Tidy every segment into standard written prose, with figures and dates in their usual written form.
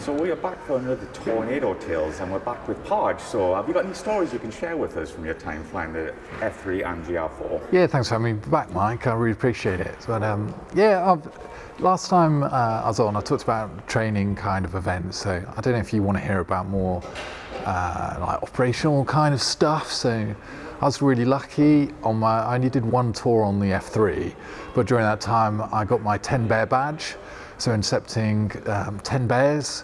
So we are back for another Tornado Tales, and we're back with Parge. So have you got any stories you can share with us from your time flying the F3 and GR4? Yeah, thanks for having me back, Mike. I really appreciate it. But last time I was on, I talked about training kind of events. So I don't know if you want to hear about more like operational kind of stuff. So I was really lucky. I only did one tour on the F3, but during that time I got my 10 bear badge. So intercepting 10 bears.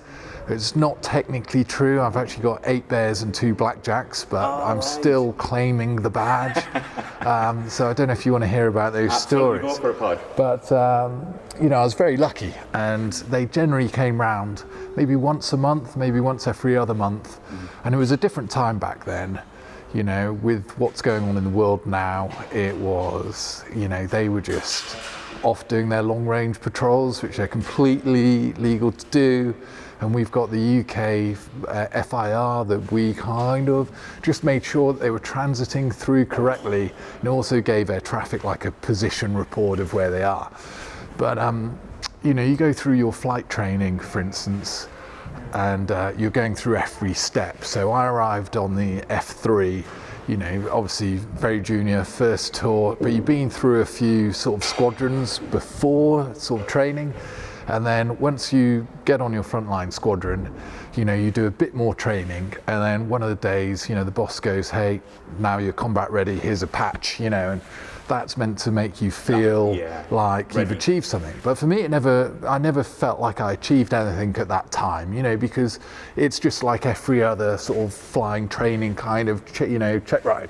It's not technically true. I've actually got 8 bears and 2 blackjacks, but I'm still claiming the badge. So I don't know if you want to hear about those stories. Go for it, Parge. But I was very lucky, and they generally came round maybe once a month, maybe once every other month, and it was a different time back then. You know, with what's going on in the world now, it was, they were just off doing their long-range patrols, which are completely legal to do. And we've got the UK FIR that we kind of just made sure that they were transiting through correctly, and also gave air traffic like a position report of where they are. But you go through your flight training, for instance, and you're going through every step. So I arrived on the F3, obviously very junior, first tour, but you've been through a few sort of squadrons before sort of training. And then once you get on your frontline squadron, you do a bit more training. And then one of the days, the boss goes, hey, now you're combat ready, here's a patch, and that's meant to make you feel like you've achieved something. But for me, I never felt like I achieved anything at that time, because it's just like every other sort of flying training kind of, check ride.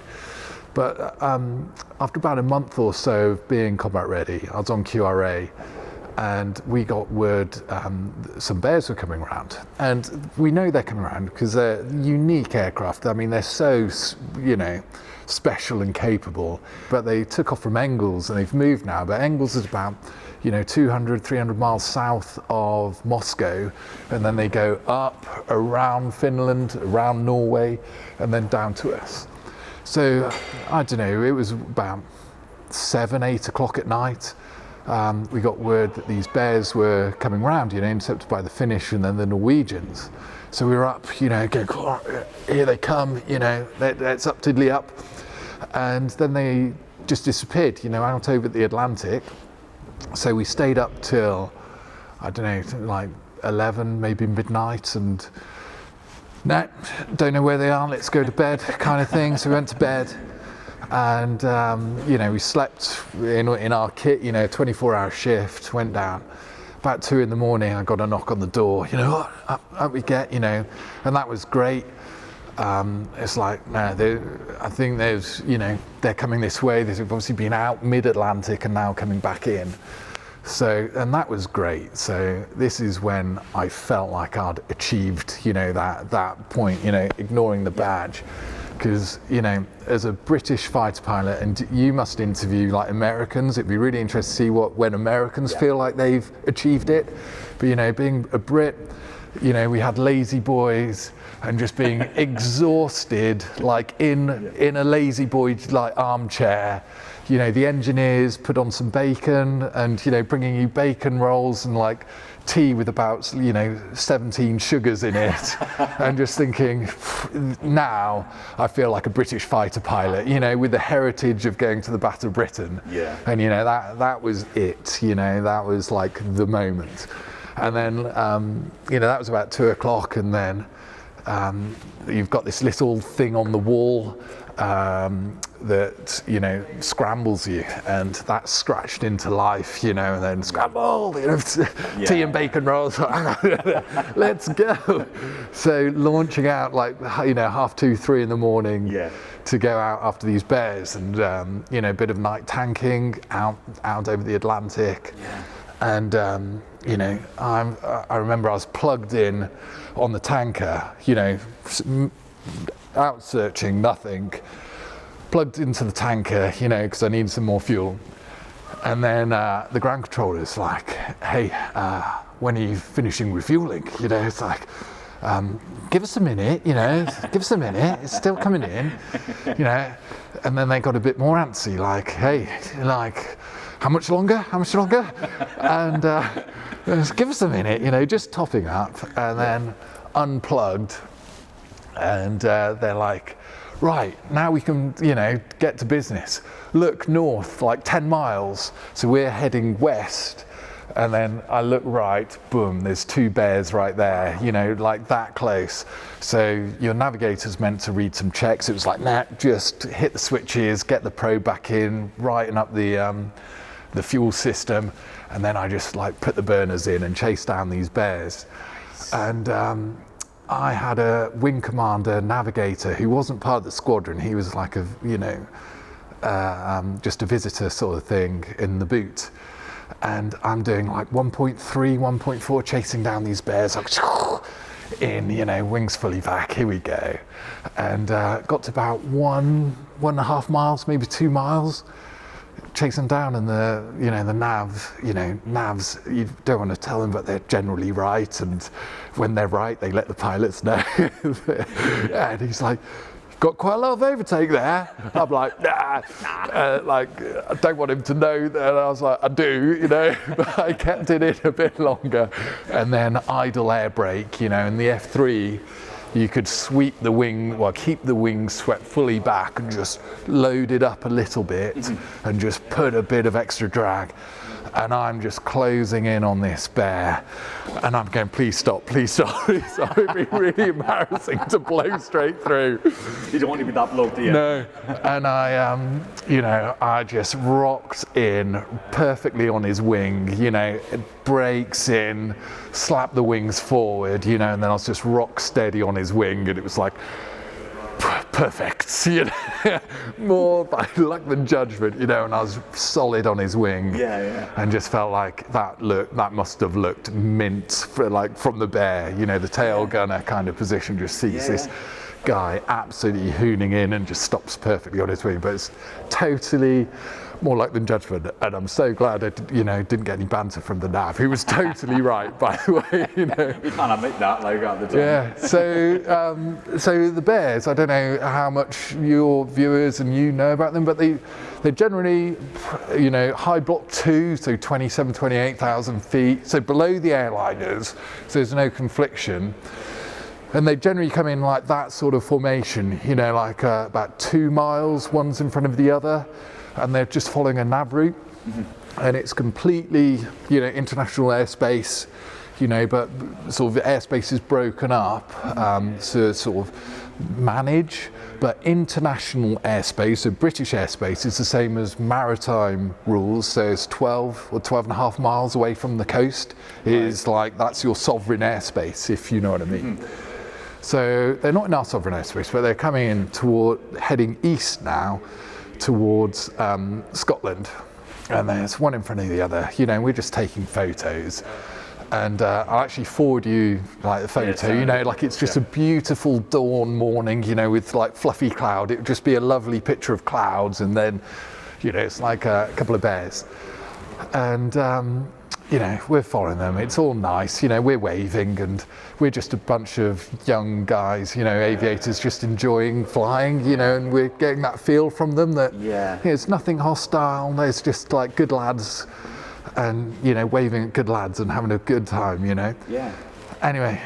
But after about a month or so of being combat ready, I was on QRA, and we got word some bears were coming around. And we know they're coming around because they're unique aircraft. I mean, they're so, special and capable. But they took off from Engels and they've moved now. But Engels is about, 200, 300 miles south of Moscow. And then they go up around Finland, around Norway, and then down to us. So, I don't know, it was about 7, 8 o'clock at night. We got word that these bears were coming round, intercepted by the Finnish and then the Norwegians. So we were up, going, here they come, let's up tiddly up. And then they just disappeared, out over the Atlantic. So we stayed up till, I don't know, like 11, maybe midnight, and no, don't know where they are, let's go to bed kind of thing. So we went to bed. And, we slept in our kit, 24-hour shift, went down. About 2 a.m, I got a knock on the door, up we get, and that was great. It's like, no, I think there's, they're coming this way. They've obviously been out mid-Atlantic and now coming back in. So, and that was great. So this is when I felt like I'd achieved, that point, ignoring the badge. Because, as a British fighter pilot, and you must interview like Americans, it'd be really interesting to see when Americans feel like they've achieved it. But, being a Brit, we had lazy boys and just being exhausted, like in a lazy boy like armchair. The engineers put on some bacon and, bringing you bacon rolls and like tea with about, 17 sugars in it. And just thinking, now I feel like a British fighter pilot, with the heritage of going to the Battle of Britain. Yeah. And, that was it, that was like the moment. And then, that was about 2 o'clock, and then you've got this little thing on the wall that scrambles you, and that's scratched into life, and then scramble, tea and bacon rolls. Let's go. So launching out like 2:30, 3 a.m. to go out after these bears, and a bit of night tanking out over the Atlantic. And I remember I was plugged in on the tanker, out searching, nothing, plugged into the tanker, because I needed some more fuel. And then the ground controller's like, hey, when are you finishing refueling? It's like, give us a minute, give us a minute, it's still coming in, And then they got a bit more antsy, like, hey, like, how much longer? How much longer? And just give us a minute, you know, just topping up, and then unplugged. And they're like, right, now we can, you know, get to business. Look north, like 10 miles. So we're heading west. And then I look right, boom, there's 2 bears right there, you know, like that close. So your navigator's meant to read some checks. It was like, nah, just hit the switches, get the probe back in, brighten up the fuel system. And then I just like put the burners in and chase down these bears. And I had a wing commander navigator who wasn't part of the squadron. He was like a, you know, just a visitor sort of thing in the boot. And I'm doing like 1.3, 1.4, chasing down these bears, like in, you know, wings fully back, here we go. And got to about 1.5 miles, maybe 2 miles, chasing down, and the, you know, the navs, you don't want to tell them, but they're generally right. And when they're right, they let the pilots know. And he's like, got quite a lot of overtake there. I'm like, nah. Like, I don't want him to know that. And I was like, I do, you know, but I kept it in a bit longer. And then idle air brake, you know, in the F3, you could sweep the wing, well, keep the wings swept fully back and just load it up a little bit and just put a bit of extra drag. And I'm just closing in on this bear, and I'm going, please stop, please stop, please stop. It'd be really embarrassing to blow straight through. You don't want to be that low, do you? No. And I, you know, I just rocked in perfectly on his wing, you know, it brakes in, slapped the wings forward, you know, and then I was just rock steady on his wing, and it was like, perfect, you know, more by luck than judgment, you know, and I was solid on his wing. And just felt like that must have looked mint for, like, from the bear, you know, the tail gunner kind of position, just sees this guy absolutely hooning in and just stops perfectly on his wing, but it's totally more luck than judgment. And I'm so glad I didn't get any banter from the nav, who was totally right, by the way, you know. We can't admit that, like, at the time. Yeah, so the bears, I don't know how much your viewers and you know about them, but they're generally, you know, high block 2, so 27, 28,000 feet, so below the airliners, so there's no confliction. And they generally come in like that sort of formation, you know, like about 2 miles, one's in front of the other, and they're just following a nav route. And it's completely, you know, international airspace, you know, but sort of airspace is broken up to sort of manage. But international airspace, so British airspace, is the same as maritime rules. So it's 12 or 12.5 miles away from the coast is like, that's your sovereign airspace, if you know what I mean. So they're not in our sovereign airspace, but they're coming in heading east now towards Scotland. And there's one in front of the other, you know, we're just taking photos. And I'll actually forward you like the photo, you know, like it's just a beautiful dawn morning, you know, with like fluffy cloud. It would just be a lovely picture of clouds, and then, you know, it's like a couple of bears. And, you know, we're following them. It's all nice, you know, we're waving, and we're just a bunch of young guys, you know, aviators just enjoying flying, you know, and we're getting that feel from them that it's nothing hostile. There's just like good lads, and, you know, waving at good lads and having a good time, you know. Anyway,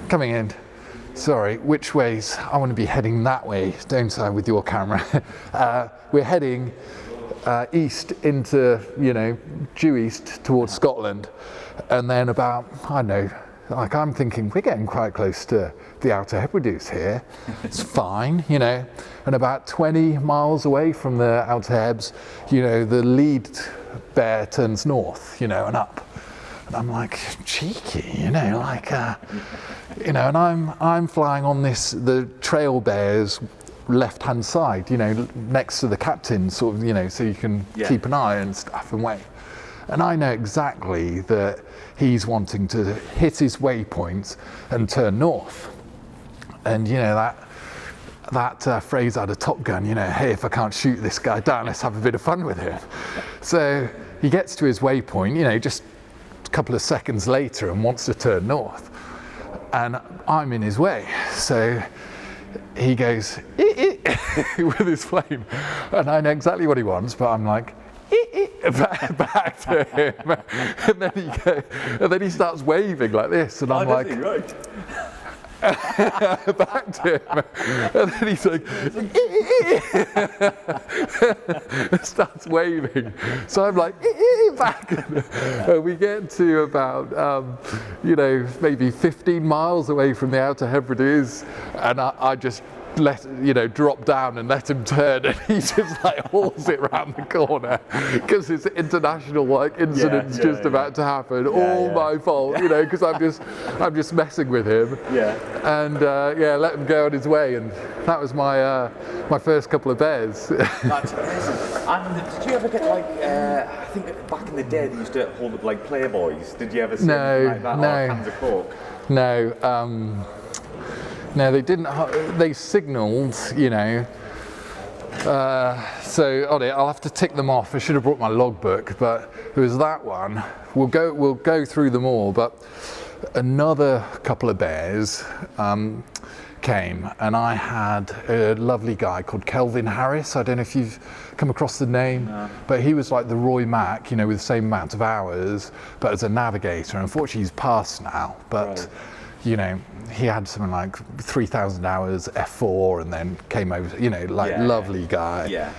coming in. Sorry, which ways? I want to be heading that way, don't I, with your camera? We're heading east into, you know, due east towards Scotland, and then about, I don't know, like I'm thinking we're getting quite close to the Outer Hebrides here. It's fine, you know, and about 20 miles away from the Outer Hebs, you know, the lead bear turns north, you know, and up. And I'm like, cheeky, you know, like, you know, and I'm flying on the trail bear's left-hand side, you know, next to the captain, sort of, you know, so you can keep an eye and stuff and wait. And I know exactly that he's wanting to hit his waypoint and turn north. And, you know, that phrase out of Top Gun, you know, hey, if I can't shoot this guy down, let's have a bit of fun with him. So he gets to his waypoint, you know, just a couple of seconds later, and wants to turn north. And I'm in his way. So he goes, with his plane. And I know exactly what he wants, but I'm like, back to him, and then he starts waving like this, and I'm like, right. back to him, and then he's like, starts waving. So I'm like, back. And we get to about, maybe 15 miles away from the Outer Hebrides, and I just drop down and let him turn, and he just like hauls it round the corner because this international incident's about to happen. My fault, because I'm just messing with him. Yeah. And let him go on his way, and that was my my first couple of bears. That's amazing. And did you ever get I think back in the day they used to hold up like Playboys. Did you ever see anything like that? Or cans of Coke? No. No, they didn't. They signalled, so I'll have to tick them off. I should have brought my logbook, but it was that one. We'll go through them all, but another couple of bears came, and I had a lovely guy called Kelvin Harris. I don't know if you've come across the name, but he was like the Roy Mack, with the same amount of hours, but as a navigator. Unfortunately, he's passed now, but. Right. He had something like 3,000 hours F4 and then came over, lovely guy. Yeah.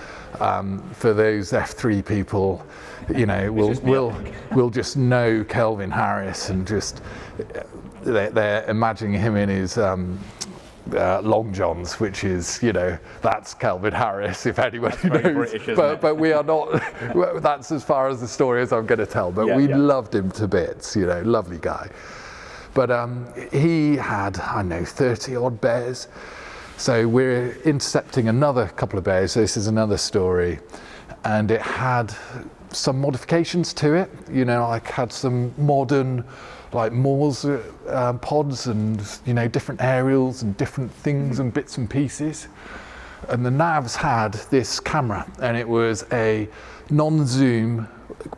For those F3 people, we'll just know Kelvin Harris and just, they're imagining him in his long johns, which is, that's Kelvin Harris, if anybody knows. British, but we are not, that's as far as the story as I'm going to tell, but we loved him to bits, lovely guy. But he had, 30 odd bears. So we're intercepting another couple of bears. So this is another story. And it had some modifications to it, had some modern, Moors pods and, different aerials and different things and bits and pieces. And the navs had this camera, and it was a non-zoom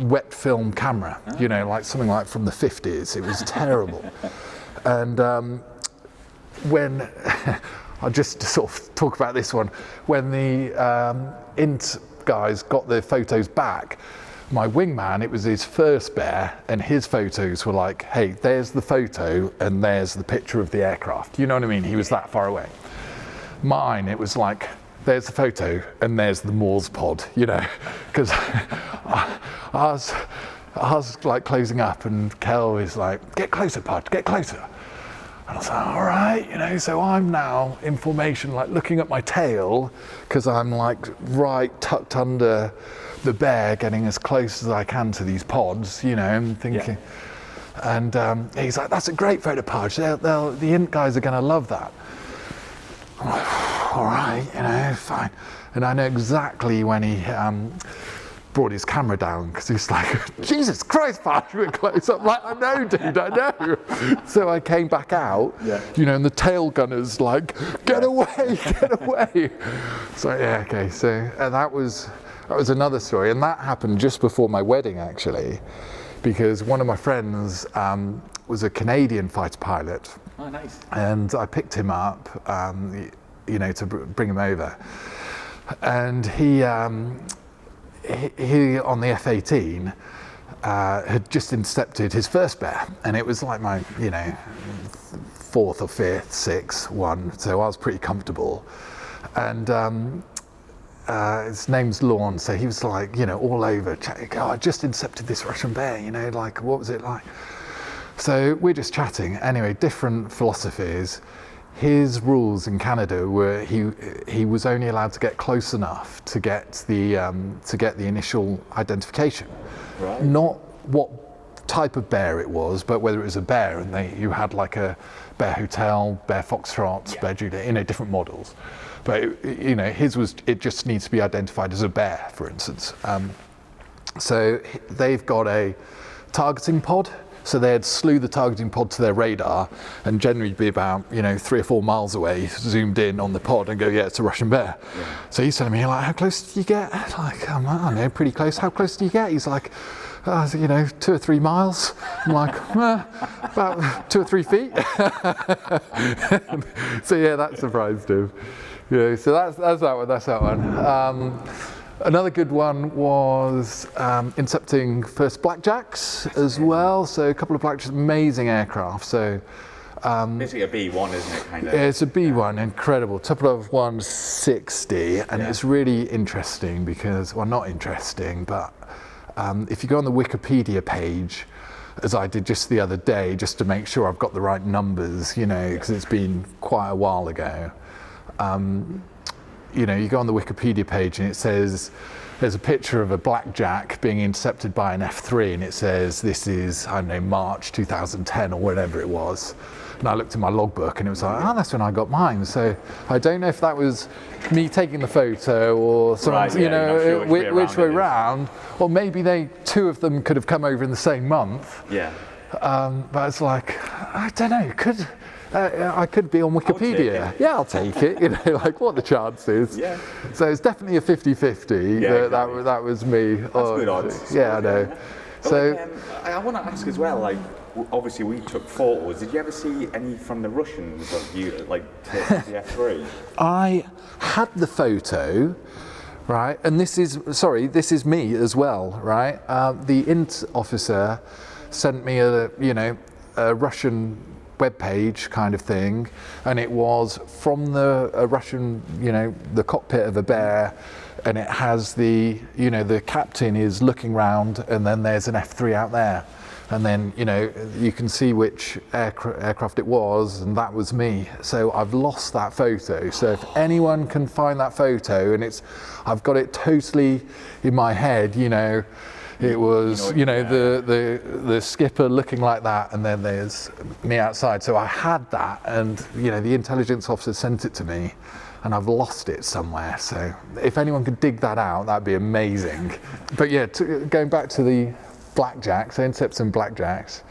wet film camera, something like from the 50s. It was terrible. And when I'll just sort of talk about this one, when the int guys got the photos back, my wingman, it was his first bear, and his photos were like, hey, there's the photo and there's the picture of the aircraft. You know what I mean? He was that far away. Mine, it was like, there's the photo and there's the Moors pod, because I was like closing up, and Kel is like, get closer, Parge, get closer. And I was like, all right, so I'm now in formation, like looking at my tail, because I'm like right tucked under the bear, getting as close as I can to these pods, and thinking. Yeah. And he's like, that's a great photo, Parge. The int guys are going to love that. I'm like, all right, fine. And I know exactly when he brought his camera down, because he's like, Jesus Christ, Parge, we're close. I'm like, I know, dude, I know. So I came back out, and the tail gunner's like, get away, get away. So okay. So that was another story, and that happened just before my wedding, actually, because one of my friends was a Canadian fighter pilot. Oh, nice. And I picked him up, to bring him over. And he on the F-18 had just intercepted his first bear, and it was like my, fourth or fifth, sixth one, so I was pretty comfortable. And his name's Lorne, so he was like, all over, chatting, I just intercepted this Russian bear, what was it like? So we're just chatting. Anyway, different philosophies. His rules in Canada were he was only allowed to get close enough to get the initial identification. Right. Not what type of bear it was, but whether it was a bear, and you had like a bear hotel, bear foxtrot, bear Judah, different models. But his was, it just needs to be identified as a bear, for instance. So they've got a targeting pod. So they'd slew the targeting pod to their radar, and generally be about 3 or 4 miles away, zoomed in on the pod, and go, yeah, it's a Russian bear. Yeah. So he's telling me, like, how close do you get? Like, I'm like, I don't know, pretty close. How close do you get? He's like, 2 or 3 miles. I'm like, about 2 or 3 feet. So yeah, that surprised him. So that's that one. Another good one was intercepting first blackjacks as well. So a couple of blackjacks, amazing aircraft. So basically a B1, isn't it? Kind of. it's a B1, incredible. Tupolev 160, and it's really interesting because, well, not interesting, but if you go on the Wikipedia page, as I did just the other day, just to make sure I've got the right numbers, you know, because it's been quite a while ago. You know, you go on the Wikipedia page and it says, there's a picture of a blackjack being intercepted by an F3, and it says this is, I don't know, March 2010 or whatever it was. And I looked in my logbook and it was like, oh, that's when I got mine. So I don't know if that was me taking the photo or someone, you know, sure which way round, or maybe two of them could have come over in the same month. Yeah. But it's like, I don't know, I could be on Wikipedia. Yeah, I'll take it. You know, like, what are the chances? Yeah. So it's definitely a 50-50. Yeah, exactly. that was me. That's good odds. Yeah, I know. Yeah. So I want to ask as well, like, obviously we took photos. Did you ever see any from the Russians of you, like, the F3? I had the photo, right? And this is me as well, right? The int officer sent me a Russian web page kind of thing, and it was from a Russian, you know, the cockpit of a Bear, and it has the captain is looking round, and then there's an F3 out there, and then, you know, you can see which aircraft it was, and that was me. So I've lost that photo. So if anyone can find that photo, and I've got it totally in my head, you know, it was, you know, the skipper looking like that, and then there's me outside. So I had that, and, you know, the intelligence officer sent it to me, and I've lost it somewhere. So if anyone could dig that out, that'd be amazing. But yeah, going back to the blackjacks, intercepts and blackjacks,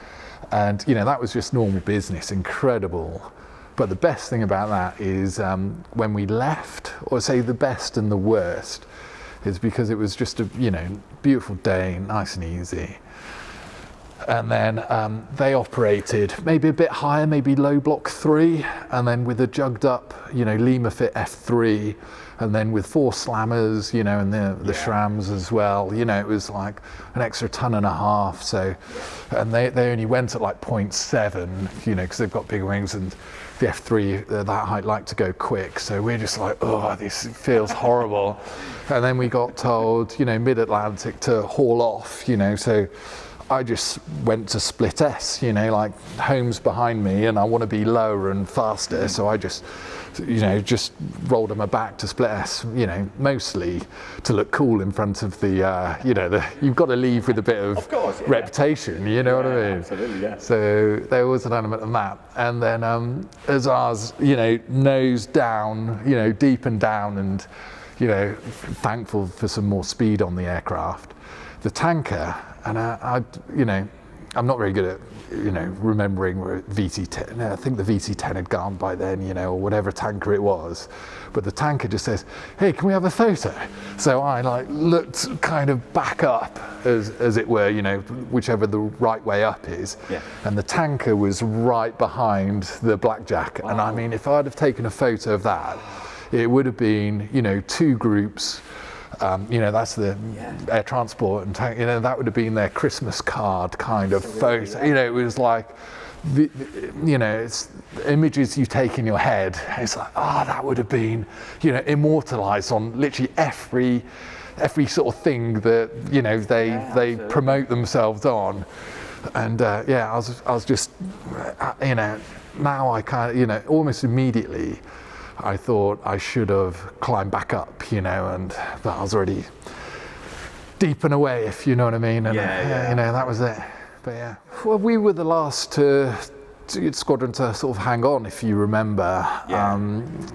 and, you know, that was just normal business, incredible. But the best thing about that is when we left, or say the best and the worst, is because it was just a, you know, beautiful day, nice and easy. And then they operated maybe a bit higher, maybe low block 3, and then with a jugged up, you know, Lima fit F3, and then with 4 slammers, you know, and the Shrams as well. You know, it was like an extra 1.5 tons. So, and they only went at like 0.7, you know, because they've got bigger wings, and the F3 that height like to go quick. So we're just like, oh, this feels horrible. And then we got told, you know, mid-Atlantic to haul off, you know, so I just went to split S, you know, like home's behind me and I want to be lower and faster. So I just, you know, just rolled on my back to split S, you know, mostly to look cool in front of the, you know, you've got to leave with a bit of course, reputation, you know what I mean? Absolutely, yeah. So there was an element of that. And then as ours, you know, nose down, you know, deep and down, and, you know, thankful for some more speed on the aircraft. The tanker, and I you know, I'm not very good at, you know, remembering where VT10, I think the VT10 had gone by then, you know, or whatever tanker it was. But the tanker just says, hey, can we have a photo? So I like looked kind of back up, as it were, you know, whichever the right way up is. Yeah. And the tanker was right behind the blackjack. Wow. And I mean, if I'd have taken a photo of that, it would have been, you know, 2 groups. You know, that's the air transport, and you know, that would have been their Christmas card kind of photo. You know, it was like, you know, it's images you take in your head. It's like, oh, that would have been, you know, immortalized on literally every sort of thing that, you know, they promote themselves on. And yeah, I was just, you know, now I kind of, you know, almost immediately I thought I should have climbed back up, you know, but I was already deep and away, if you know what I mean. And you know, that was it. But yeah, well, we were the last squadron to sort of hang on, if you remember.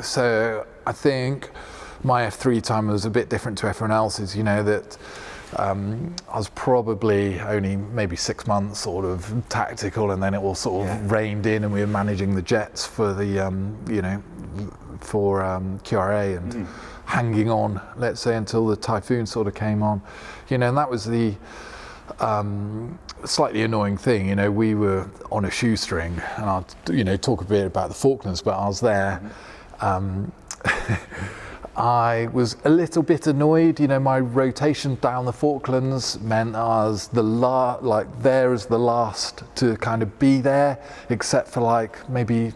So I think my F3 time was a bit different to everyone else's, you know, that I was probably only maybe 6 months sort of tactical, and then it all sort of reined in, and we were managing the jets for the, you know, for QRA, and hanging on, let's say, until the Typhoon sort of came on, you know. And that was the slightly annoying thing, you know. We were on a shoestring, and I'll, you know, talk a bit about the Falklands, but I was there I was a little bit annoyed. You know, my rotation down the Falklands meant I was there as the last to kind of be there, except for like maybe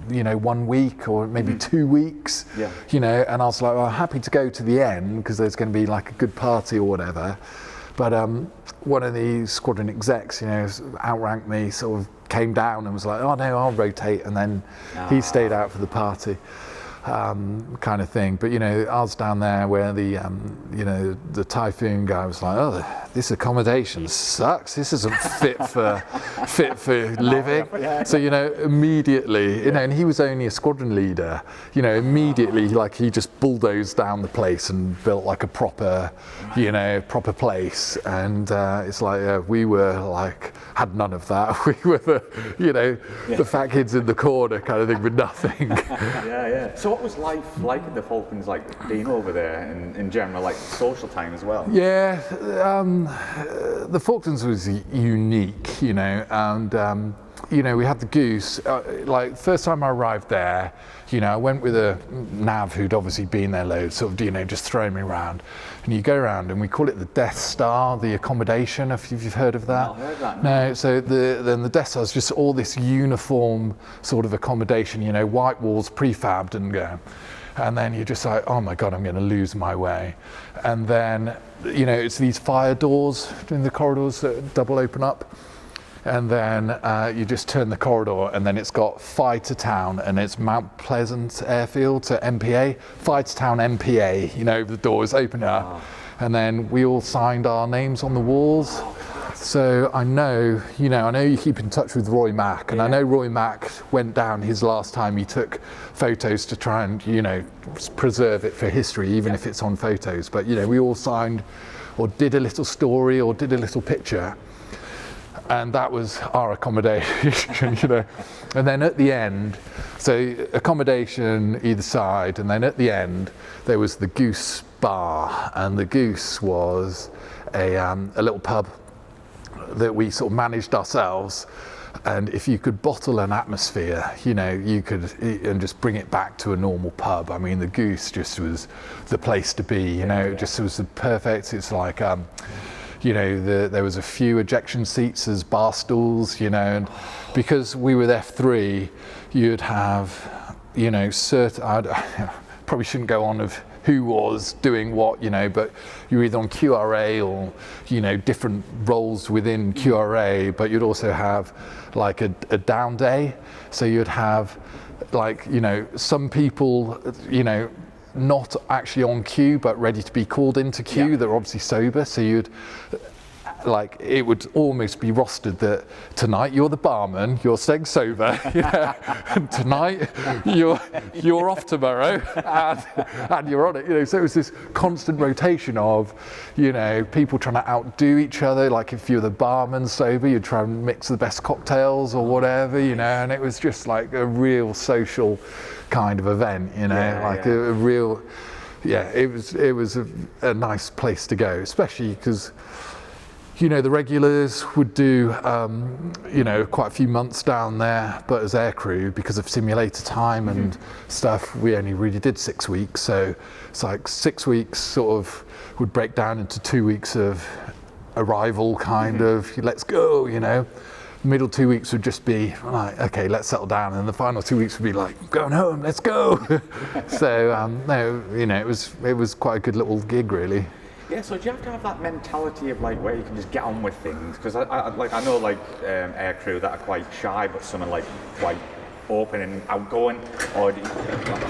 1 week or maybe 2 weeks. Yeah. You know, and I was like, well, I'm happy to go to the end because there's going to be like a good party or whatever. But one of the squadron execs, outranked me, sort of came down and was like, oh no, I'll rotate, and then he stayed out for the party. Kind of thing. But I was down there where the Typhoon guy was like, oh, this accommodation sucks, this isn't fit for living. So immediately, and he was only a squadron leader, immediately like he just bulldozed down the place and built like a proper place. And it's like we were like, had none of that. We were the fat kids in the corner kind of thing with nothing. So what was life like in the Falklands, like being over there and in general, like social time as well? Yeah, the Falklands was unique, and we had the Goose. Like first time I arrived there, I went with a nav who'd obviously been there loads, sort of, just throwing me around. And you go around, and we call it the Death Star, the accommodation, if you've heard of that. Not heard that. No, so then the Death Star is just all this uniform sort of accommodation, white walls, prefabbed, and then you're just like, oh my God, I'm going to lose my way. And then, it's these fire doors in the corridors that double open up. And then you just turn the corridor, and then it's got Fighter Town, and it's Mount Pleasant Airfield to MPA. Fighter Town MPA, the doors open up. And then we all signed our names on the walls. So I know you keep in touch with Roy Mack, and I know Roy Mack went down his last time. He took photos to try and, preserve it for history, even if it's on photos. But, we all signed or did a little story or did a little picture. And that was our accommodation, And then at the end, so accommodation either side, and then at the end, there was the Goose Bar. And the Goose was a little pub that we sort of managed ourselves. And if you could bottle an atmosphere, you could, and just bring it back to a normal pub. I mean, the Goose just was the place to be, it just was the perfect. It's like, there was a few ejection seats as bar stools, and because we were F3, you'd have, certain, I probably shouldn't go on of who was doing what, but you're either on QRA or, different roles within QRA, but you'd also have like a down day. So you'd have like, some people, not actually on queue, but ready to be called into queue. They're obviously sober. So you'd, like, it would almost be rostered that tonight you're the barman, you're staying sober, and tonight you're off tomorrow, and you're on it. So it was this constant rotation of, people trying to outdo each other. Like if you're the barman sober, you'd try and mix the best cocktails or whatever, and it was just like a real social kind of event, a real, it was a nice place to go, especially because, the regulars would do, quite a few months down there, but as aircrew, because of simulator time and stuff, we only really did 6 weeks. So it's like 6 weeks sort of would break down into 2 weeks of arrival kind of, let's go, Middle 2 weeks would just be like, okay, let's settle down, and the final 2 weeks would be like, going home, let's go. So it was quite a good little gig, really. Yeah, so do you have to have that mentality of like where you can just get on with things? Because I know aircrew that are quite shy, but some are like quite open and outgoing. Or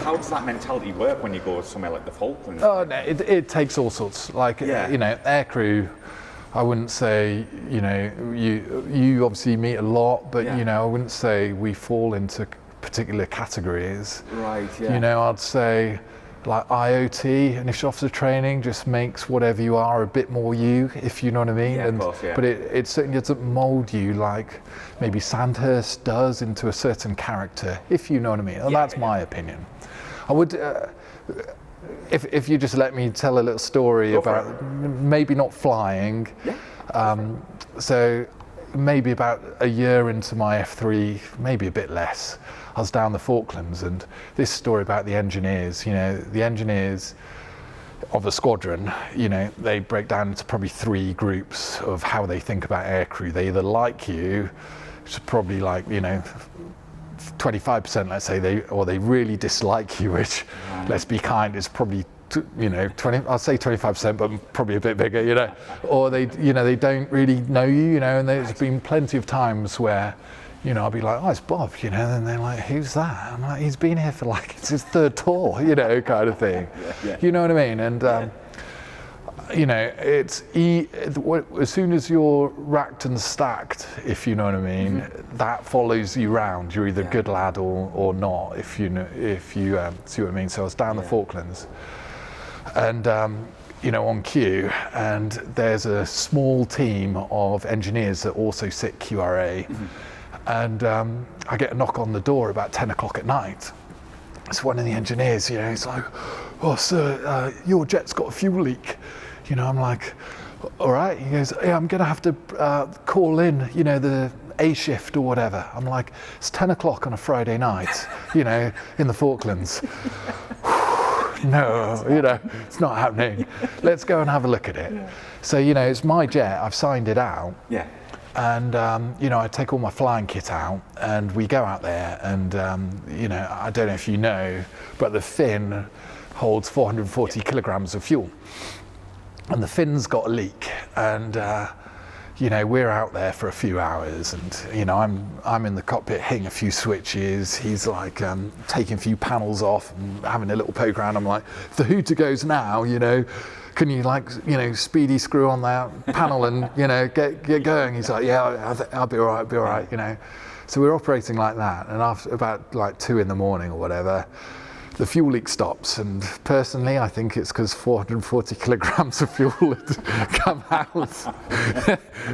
how does that mentality work when you go somewhere like the Falklands? Oh no, it takes all sorts. Like aircrew, I wouldn't say you obviously meet a lot, but I wouldn't say we fall into particular categories. Right. Yeah. I'd say, like IOT, initial officer training, just makes whatever you are a bit more you, if you know what I mean. Yeah, of course, yeah. But it certainly doesn't mould you like maybe Sandhurst does into a certain character, if you know what I mean. And that's my opinion. I would, if you just let me tell a little story about maybe not flying. Yeah. So maybe about a year into my F3, maybe a bit less, I was down the Falklands, and this story about the engineers, the engineers of a squadron, they break down into probably 3 groups of how they think about aircrew. They either like you, which is probably like, 25%, let's say, they really dislike you, which, let's be kind, is probably 20, I'll say 25%, but probably a bit bigger, or they don't really know you, and there's been plenty of times where, I'll be like, oh, it's Bob, and they're like, who's that? I'm like, he's been here for like, it's his 3rd tour, kind of thing. You know what I mean? And, it's as soon as you're racked and stacked, if you know what I mean, that follows you round. You're either a good lad or not, if you see what I mean. So I was down the Falklands, and on queue, and there's a small team of engineers that also sit QRA, and I get a knock on the door about 10 o'clock at night. It's one of the engineers, he's like, oh sir, your jet's got a fuel leak. I'm like, all right. He goes, yeah, I'm going to have to call in, the A shift or whatever. I'm like, it's 10 o'clock on a Friday night, in the Falklands. No, it's not happening. Let's go and have a look at it. So, it's my jet. I've signed it out. Yeah. And, I take all my flying kit out, and we go out there, and, I don't know if you know, but the fin holds 440 kilograms of fuel. And the fin's got a leak, and we're out there for a few hours, and I'm in the cockpit hitting a few switches. He's like taking a few panels off and having a little poke around. I'm like, if the hooter goes now, can you speedy screw on that panel and get going? He's like, yeah, I'll be all right, So we're operating like that, and after about like 2 a.m. or whatever, the fuel leak stops, and personally I think it's because 440 kilograms of fuel had come out.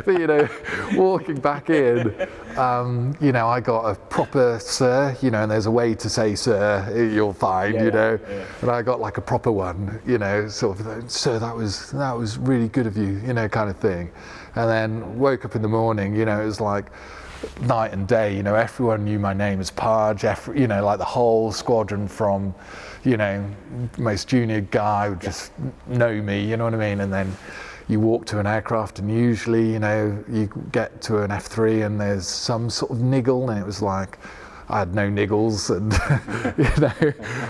But walking back in, I got a proper sir, and there's a way to say sir, you'll find, and I got like a proper one, sort of, sir, that was really good of you, kind of thing. And then woke up in the morning, it was like night and day, everyone knew my name as Parge, like the whole squadron, from, most junior guy would just know me, you know what I mean? And then you walk to an aircraft, and usually, you get to an F3 and there's some sort of niggle, and it was like, I had no niggles, and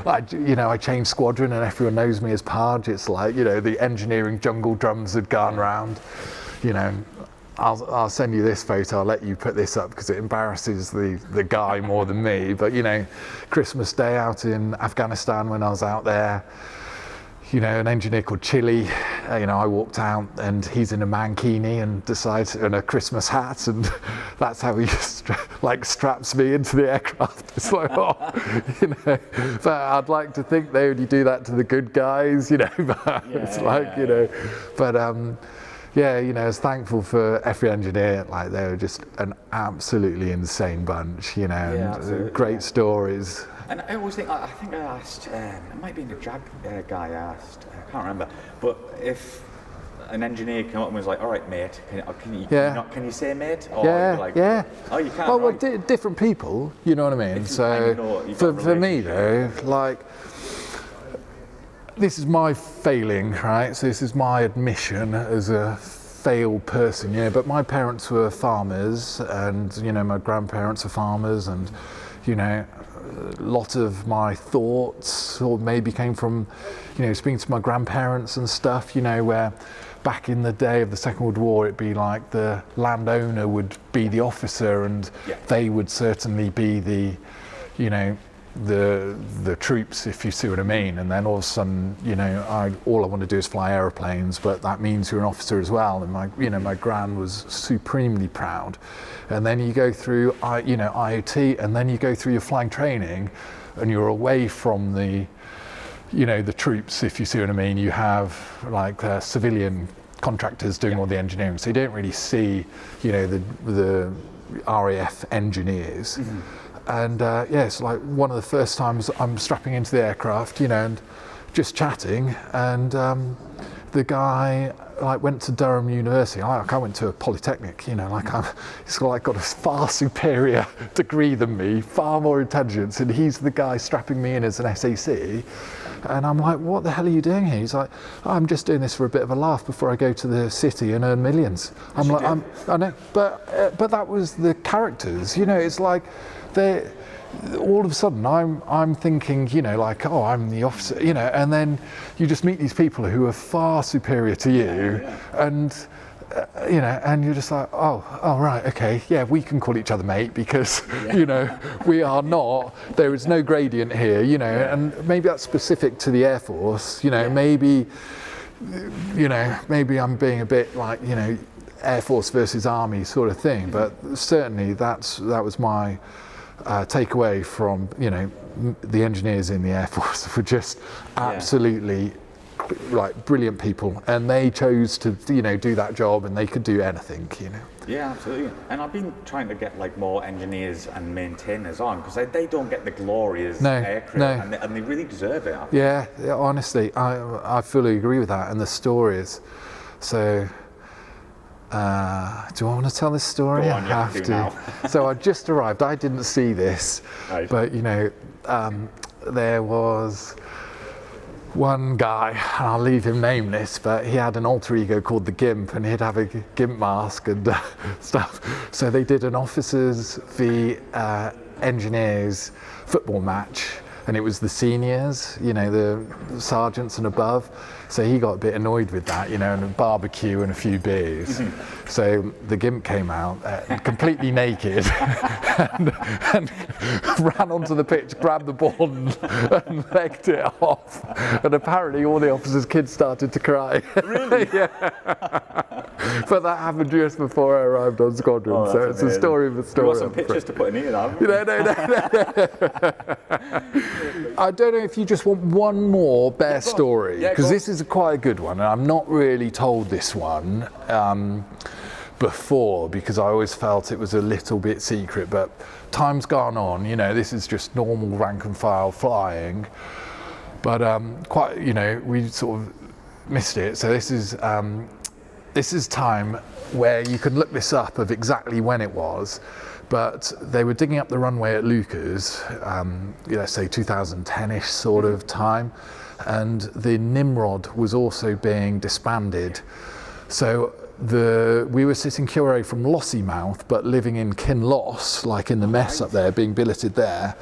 I changed squadron and everyone knows me as Parge. It's like, the engineering jungle drums had gone round, I'll send you this photo. I'll let you put this up because it embarrasses the guy more than me. But Christmas Day out in Afghanistan, when I was out there, an engineer called Chili, I walked out and he's in a mankini and decides, and a Christmas hat, and that's how he straps me into the aircraft. It's like, but I'd like to think they only do that to the good guys, but it's like, but yeah, I was thankful for every engineer. Like, they were just an absolutely insane bunch, and great stories. And I always think, I think I asked, it might be the JAG guy asked, I can't remember, but if an engineer came up and was like, all right, mate, can you say mate? Or oh, you can't. Well, different people, you know what I mean? So for me though, like, this is my failing, right? So this is my admission as a failed person, but my parents were farmers, and my grandparents are farmers, and a lot of my thoughts or maybe came from speaking to my grandparents and stuff, where back in the day of the Second World War, it'd be like the landowner would be the officer, and they would certainly be the the troops, if you see what I mean. And then all of a sudden, all I want to do is fly aeroplanes, but that means you're an officer as well. And my gran was supremely proud. And then you go through IOT, and then you go through your flying training, and you're away from the the troops, if you see what I mean. You have like civilian contractors doing all the engineering, so you don't really see the RAF engineers. And it's like one of the first times I'm strapping into the aircraft, and just chatting, and the guy like went to Durham University. I went to a polytechnic, you know, like he's like got a far superior degree than me, far more intelligence, and he's the guy strapping me in as an SAC. And I'm like, what the hell are you doing here? He's like, I'm just doing this for a bit of a laugh before I go to the city and earn millions. I'm like, I know, but that was the characters, you know. It's like they. All of a sudden I'm thinking, you know, like, oh, I'm the officer, you know, and then you just meet these people who are far superior to you, and you know, and you're just like, oh right, okay, yeah, we can call each other mate because you know, we are not, there is no gradient here, you know, and maybe that's specific to the Air Force, you know, maybe I'm being a bit like, you know, Air Force versus Army sort of thing, but certainly that was my takeaway from, you know, the engineers in the Air Force were just absolutely like brilliant people, and they chose to, you know, do that job, and they could do anything, you know. Yeah, absolutely. And I've been trying to get like more engineers and maintainers on, because they don't get the glory as aircrew, and they really deserve it. Yeah, honestly, I fully agree with that, and the stories. So. Do I want to tell this story? I have to. Now. So I just arrived. I didn't see this, but you know, there was one guy, and I'll leave him nameless, but he had an alter ego called the Gimp, and he'd have a Gimp mask and stuff. So they did an officers v engineers football match, and it was the seniors, you know, the sergeants and above. So he got a bit annoyed with that, you know, and a barbecue and a few beers. So the Gimp came out completely naked and ran onto the pitch, grabbed the ball and legged it off. And apparently all the officers' kids started to cry. Really? Yeah. But that happened just before I arrived on squadron, so it's amazing. A story of a story. You got some pictures to put in here, haven't you? No. I don't know if you just want one more bear story, because this is quite a good one, and I'm not really told this one before, because I always felt it was a little bit secret, but time's gone on, you know, this is just normal rank and file flying, but quite, you know, we sort of missed it. So this is time where you can look this up of exactly when it was, but they were digging up the runway at Lucas, let's say 2010-ish sort of time, and the Nimrod was also being disbanded. So we were sitting QRA from Lossiemouth, but living in Kinloss, like in the mess up there, being billeted there.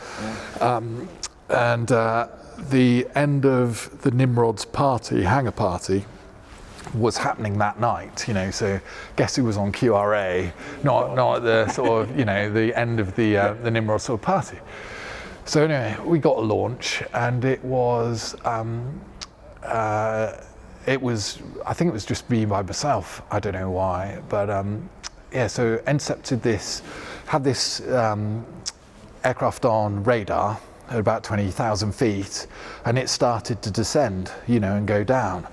And the end of the Nimrod's party, hangar party, was happening that night, you know, so guess who was on QRA, not at the sort of, you know, the end of the Nimrod sort of party. So anyway, we got a launch, and it was I think it was just me by myself, I don't know why, but yeah, so intercepted this, had this aircraft on radar at about 20,000 feet, and it started to descend, you know, and go down.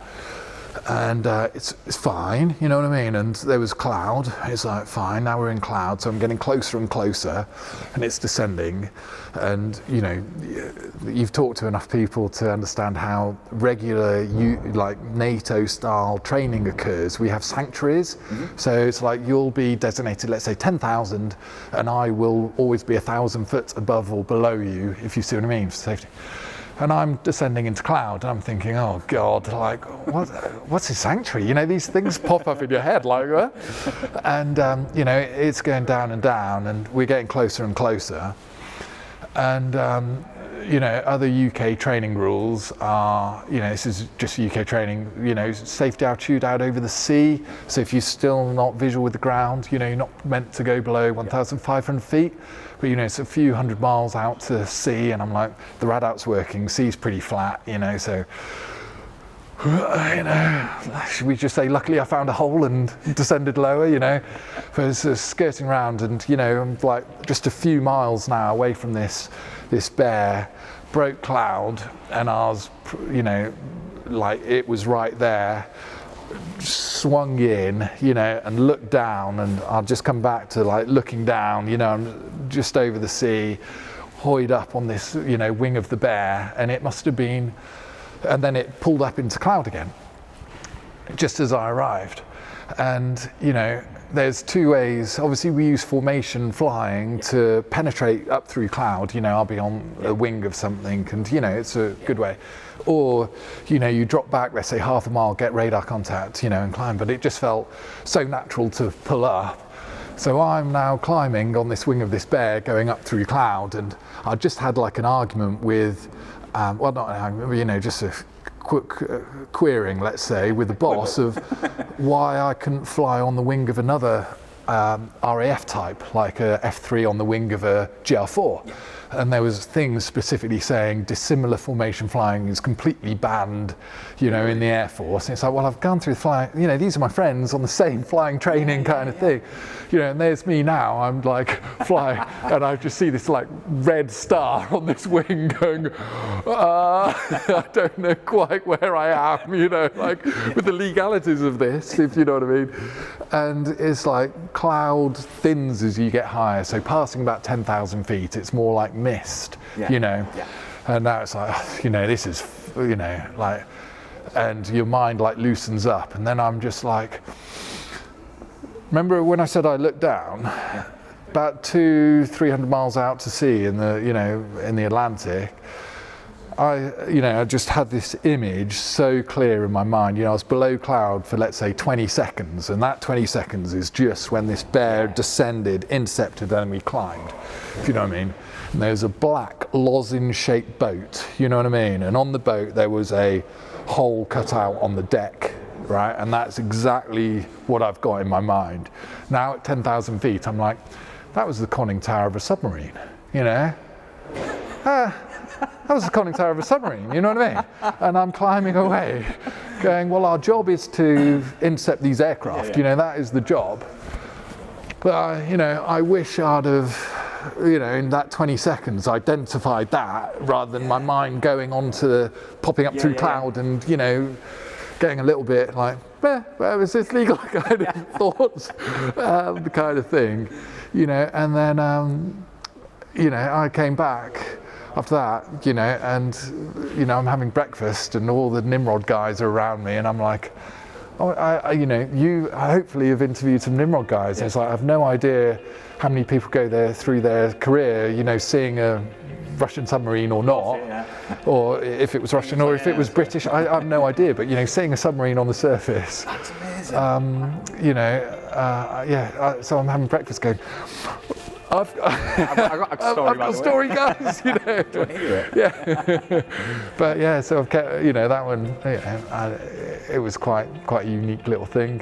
And it's fine, you know what I mean? And there was cloud. It's like, fine, now we're in cloud, so I'm getting closer and closer, and it's descending. And you know, you've talked to enough people to understand how regular, like NATO-style training occurs. We have sanctuaries, so it's like you'll be designated, let's say 10,000, and I will always be 1,000 foot above or below you, if you see what I mean, for safety. And I'm descending into cloud, and I'm thinking, oh God, like, what's a sanctuary? You know, these things pop up in your head, like, what? And, you know, it's going down and down, and we're getting closer and closer. And, you know, other UK training rules are, you know, this is just UK training, you know, safety altitude out over the sea. So if you're still not visual with the ground, you know, you're not meant to go below 1,500 feet. But, you know, it's a few hundred miles out to sea, and I'm like, the radout's working, sea's pretty flat, you know, so, you know, should we just say, luckily I found a hole and descended lower, you know, but it's skirting around, and, you know, I'm like just a few miles now away from this bear, broke cloud, and I was, you know, like it was right there, swung in, you know, and looked down, and I'll just come back to like looking down, you know, I'm just over the sea, hoyed up on this, you know, wing of the bear, and it must have been, and then it pulled up into cloud again. just as I arrived. And, you know, there's two ways. Obviously, we use formation flying to penetrate up through cloud. You know, I'll be on a wing of something, and, you know, it's a good way. Or, you know, you drop back, let's say half a mile, get radar contact, you know, and climb. But it just felt so natural to pull up. So I'm now climbing on this wing of this bear, going up through cloud, and I just had like an argument with, well, not an argument, but, you know, just a querying, let's say, with the boss of why I couldn't fly on the wing of another RAF type, like a F3 on the wing of a GR4. And there was things specifically saying dissimilar formation flying is completely banned, you know, in the Air Force. And it's like, well, I've gone through flying, you know, these are my friends on the same flying training kind of thing. You know, and there's me now, I'm like flying, and I just see this like red star on this wing going, I don't know quite where I am, you know, like with the legalities of this, if you know what I mean. And it's like cloud thins as you get higher. So passing about 10,000 feet, it's more like mist, you know. And now it's like, you know, this is, you know, like, and your mind like loosens up. And then I'm just like, remember when I said I looked down, about 200-300 miles out to sea in the, you know, in the Atlantic, I just had this image so clear in my mind. You know, I was below cloud for, let's say, 20 seconds, and that 20 seconds is just when this bear descended, intercepted, and we climbed, if you know what I mean. And there's a black lozenge-shaped boat, you know what I mean? And on the boat there was a hole cut out on the deck, right? And that's exactly what I've got in my mind. Now at 10,000 feet, I'm like, that was the conning tower of a submarine, you know? That was the conning tower of a submarine, you know what I mean? And I'm climbing away, going, well, our job is to intercept these aircraft, you know, that is the job. But, you know, I wish I'd have, you know, in that 20 seconds identified that rather than my mind going on to popping up through cloud and, you know, getting a little bit like, where was this legal kind of thoughts, the kind of thing, you know. And then, you know, I came back after that, you know, and, you know, I'm having breakfast and all the Nimrod guys are around me, and I'm like, oh, you know, you hopefully have interviewed some Nimrod guys. And it's like, I have no idea how many people go there through their career, you know, seeing a Russian submarine or not, or if it was Russian or if it was British, I have no idea. But, you know, seeing a submarine on the surface, that's amazing. you know, so I'm having breakfast going, I've got a story, guys, you know. Do you want to hear it? Yeah. But yeah, so I've kept, you know, that one, you know, it was quite a unique little thing.